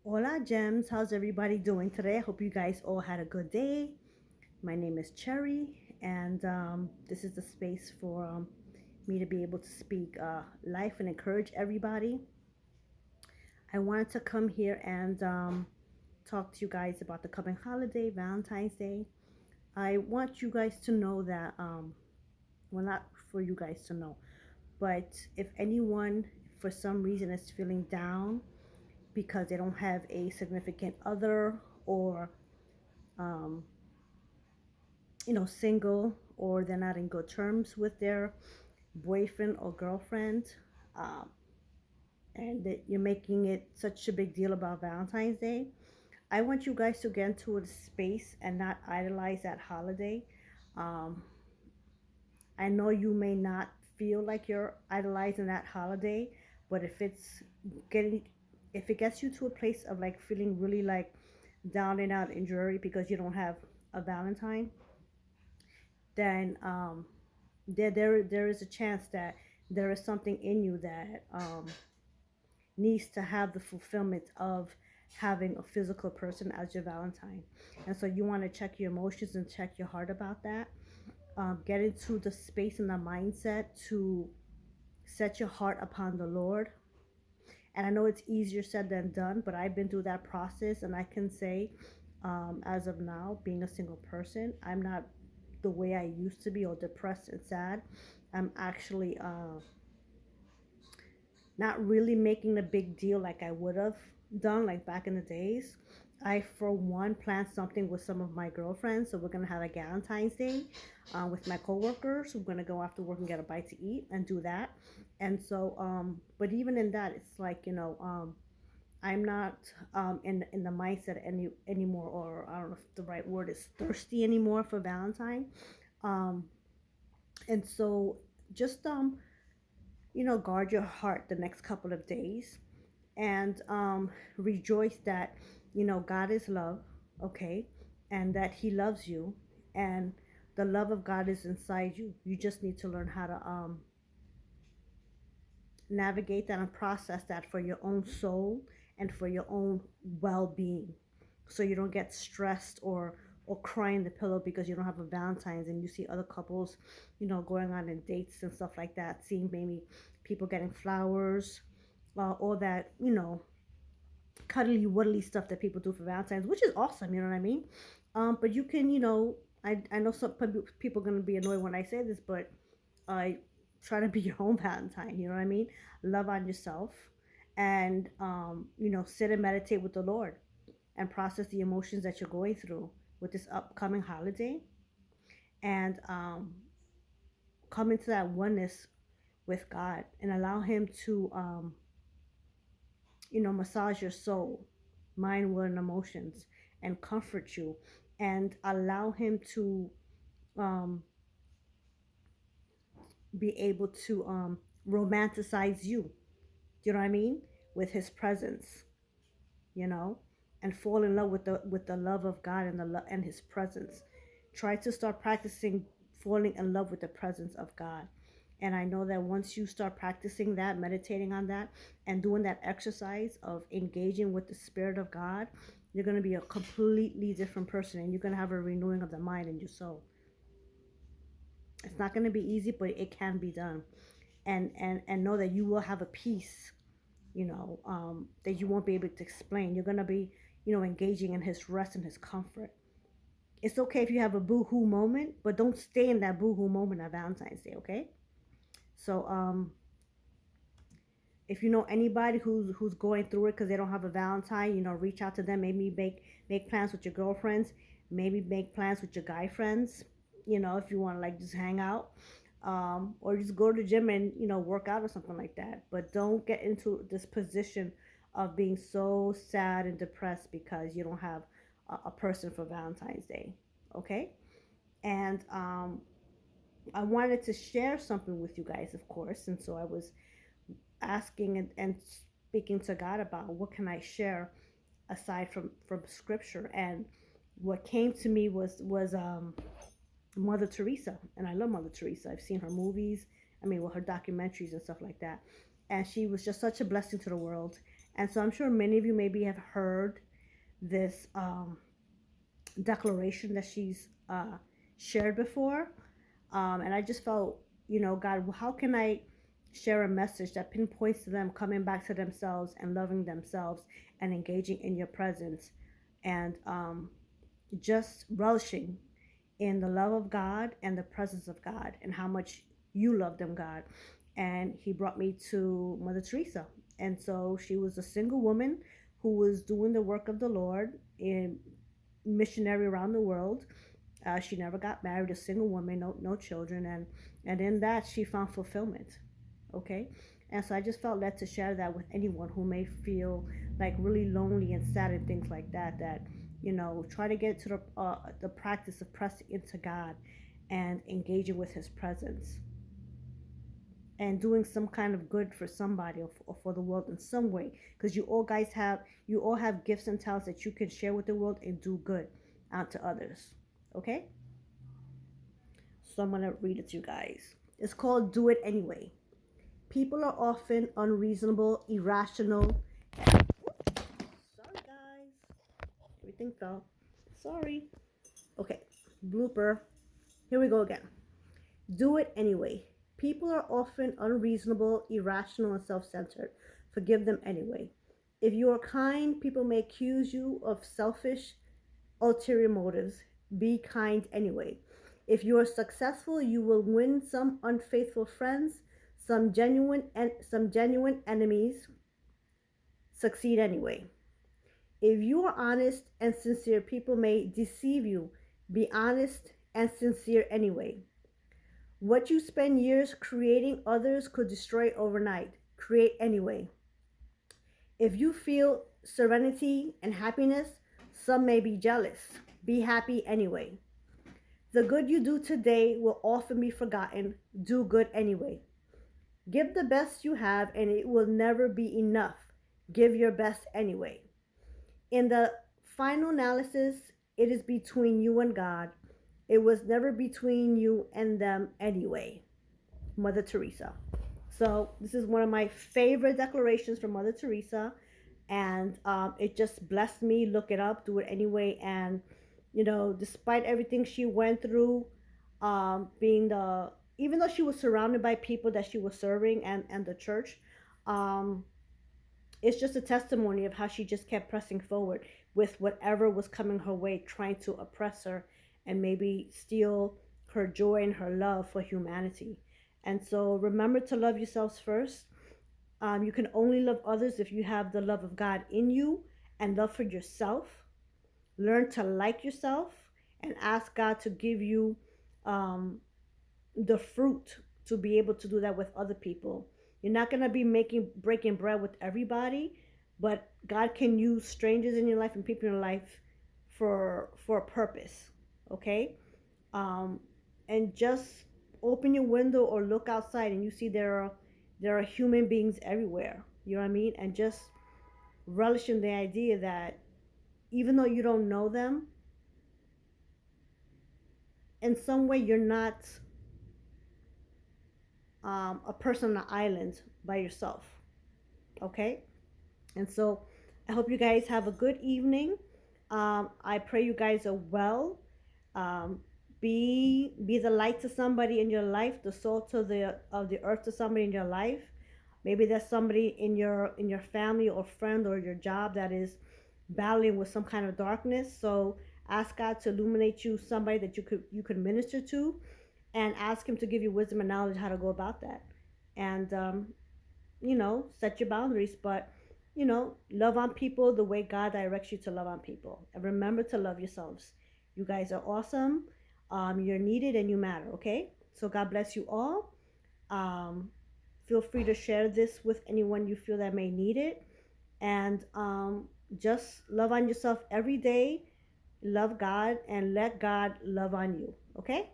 Hola Gems, how's everybody doing today? I hope you guys all had a good day. My name is Cherry, and this is the space for me to be able to speak life and encourage everybody. I wanted to come here and talk to you guys about the coming holiday, Valentine's Day. I want you guys to know that, well, not for you guys to know, but if anyone for some reason is feeling down because they don't have a significant other or um, single, or they're not in good terms with their boyfriend or girlfriend, um, and that you're making it such a big deal about Valentine's Day, I want you guys to get into a space and not idolize that holiday. Um, I know you may not feel like you're idolizing that holiday, but getting, if it gets you to a place of like feeling really like down and out and dreary because you don't have a Valentine, then there is a chance that there is something in you that needs to have the fulfillment of having a physical person as your Valentine. And so you want to check your emotions and check your heart about that. Get into the space and the mindset to set your heart upon the Lord. And I know it's easier said than done, but I've been through that process, and I can say, as of now, being a single person, I'm not the way I used to be, or depressed and sad. I'm actually not really making a big deal like I would have done like back in the days. I, for one, planned something with some of my girlfriends. So we're going to have a Valentine's Day with my coworkers. We're going to go after work and get a bite to eat and do that. And so, but even in that, it's like, I'm not in the mindset anymore, or I don't know if the right word is thirsty anymore for Valentine. Um, and so just guard your heart the next couple of days, and rejoice that God is love, okay, and that He loves you, and the love of God is inside you. You just need to learn how to navigate that and process that for your own soul and for your own well-being, so you don't get stressed or cry in the pillow because you don't have a Valentine's, and you see other couples going on in dates and stuff like that, seeing maybe people getting flowers, all that cuddly wuddly stuff that people do for Valentine's, which is awesome, you know what I mean? But you can, I know some people are going to be annoyed when I say this, but I try to be your own Valentine, you know what I mean? Love on yourself, and sit and meditate with the Lord and process the emotions that you're going through with this upcoming holiday, and come into that oneness with God and allow Him to massage your soul, mind, will, and emotions, and comfort you, and allow Him to um, be able to romanticize you. Do you know what I mean? With His presence, you know, and fall in love with the love of God and and His presence. Try to start practicing falling in love with the presence of God. And I know that once you start practicing that, meditating on that, and doing that exercise of engaging with the Spirit of God, you're going to be a completely different person, and you're going to have a renewing of the mind and your soul. It's not going to be easy, but it can be done. And know that you will have a peace, that you won't be able to explain. You're going to be, engaging in His rest and His comfort. It's okay if you have a boo-hoo moment, but don't stay in that boo-hoo moment on Valentine's Day, okay? So, if you know anybody who's going through it because they don't have a Valentine, reach out to them. Maybe make plans with your girlfriends. Maybe make plans with your guy friends. If you want to like just hang out, or just go to the gym and work out or something like that. But don't get into this position of being so sad and depressed because you don't have a person for Valentine's Day. Okay, and I wanted to share something with you guys, of course, and so I was asking and speaking to God about what can I share aside from scripture. And what came to me was Mother Teresa, and I love Mother Teresa. I've seen her movies, I mean, well, her documentaries and stuff like that, and she was just such a blessing to the world. And so I'm sure many of you maybe have heard this declaration that she's shared before. And I just felt, God, how can I share a message that pinpoints to them coming back to themselves and loving themselves and engaging in your presence and just relishing in the love of God and the presence of God and how much you love them, God. And he brought me to Mother Teresa. And so she was a single woman who was doing the work of the Lord in missionary around the world. She never got married, a single woman, no children, and in that she found fulfillment. Okay, and so I just felt led to share that with anyone who may feel like really lonely and sad and things like that. That try to get to the practice of pressing into God and engaging with His presence and doing some kind of good for somebody or for the world in some way, because you all have gifts and talents that you can share with the world and do good out to others. Okay, so I'm gonna read it to you guys. It's called Do It Anyway. People are often unreasonable, irrational. Sorry guys, everything fell. Sorry. Okay, blooper. Here we go again. Do it anyway. People are often unreasonable, irrational, and self centered. Forgive them anyway. If you are kind, people may accuse you of selfish, ulterior motives. Be kind anyway. If you are successful, you will win some unfaithful friends, some genuine enemies. Succeed anyway. If you are honest and sincere, people may deceive you. Be honest and sincere anyway. What you spend years creating, others could destroy overnight. Create anyway. If you feel serenity and happiness, some may be jealous. Be happy anyway. The good you do today will often be forgotten. Do good anyway. Give the best you have, and it will never be enough. Give your best anyway. In the final analysis, it is between you and God. It was never between you and them anyway. Mother Teresa. So this is one of my favorite declarations from Mother Teresa, and it just blessed me. Look it up, do it anyway. And despite everything she went through, being the even though she was surrounded by people that she was serving and the church, um, it's just a testimony of how she just kept pressing forward with whatever was coming her way, trying to oppress her and maybe steal her joy and her love for humanity. And so remember to love yourselves first. You can only love others if you have the love of God in you and love for yourself. Learn to like yourself and ask God to give you um, the fruit to be able to do that with other people. You're not going to be breaking bread with everybody, but God can use strangers in your life and people in your life for a purpose. Okay? Um, and just open your window or look outside and you see there are human beings everywhere. You know what I mean? And just relish in the idea that even though you don't know them, in some way you're not a person on an island by yourself. Okay? And so I hope you guys have a good evening. I pray you guys are well. Um, be the light to somebody in your life, the salt of the earth to somebody in your life. Maybe there's somebody in your family or friend or your job that is battling with some kind of darkness. So ask God to illuminate you somebody that you could minister to, and ask Him to give you wisdom and knowledge how to go about that. And set your boundaries, but love on people the way God directs you to love on people. And remember to love yourselves. You guys are awesome. You're needed and you matter, okay? So God bless you all. Feel free to share this with anyone you feel that may need it. And just love on yourself every day. Love God and let God love on you, okay?